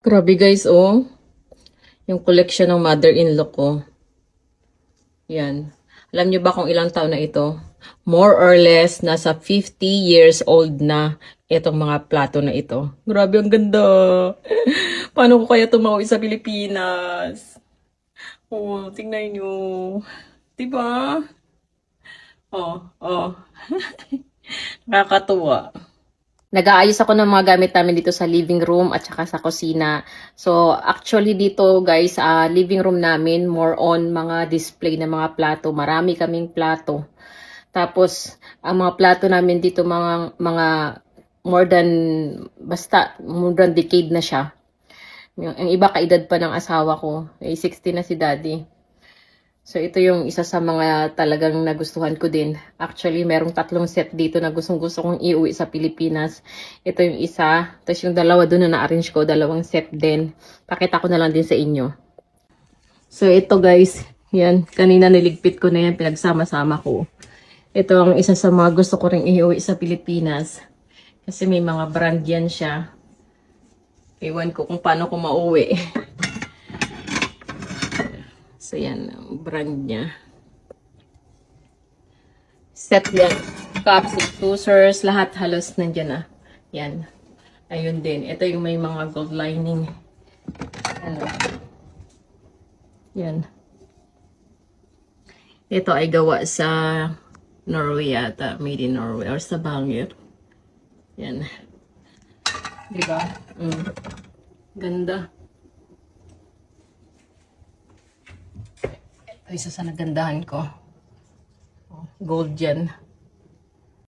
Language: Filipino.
Grabe guys, oh. Yung collection ng mother-in-law ko. Yan. Alam niyo ba kung ilang taon na ito? More or less, nasa 50 years old na itong mga plato na ito. Grabe, ang ganda. Paano ko kaya tumauwi sa Pilipinas? Oh, tingnan niyo. Diba? Oh, oh. Nakakatuwa. Nag-aayos ako ng mga gamit namin dito sa living room at saka sa kusina. So, actually dito guys, living room namin, more on mga display ng mga plato. Marami kaming plato. Tapos, ang mga plato namin dito, mga more than, basta, more than decade na siya. Yung iba kaedad pa ng asawa ko. 60 na si daddy. So, ito yung isa sa mga talagang nagustuhan ko din. Actually, merong 3 set dito na gustong-gusto kong iuwi sa Pilipinas. Ito yung isa. Tapos yung dalawa doon na na-arrange ko, 2 set din. Pakita ko na lang din sa inyo. So, ito guys. Yan. Kanina niligpit ko na yan. Pinagsama-sama ko. Ito ang isa sa mga gusto ko rin iuwi sa Pilipinas. Kasi may mga brand yan siya. Ewan ko kung paano ko mauwi. So, yan. Brand niya. Set yan. Cups, tweezers, lahat halos nandyan na. Yan. Ayun din. Ito yung may mga gold lining. Ano. Yan. Ito ay gawa sa Norway ata. Made in Norway. Or sa Bangir. Yan. Diba? Ganda. Ito isa sa nagandahan ko. Gold yan.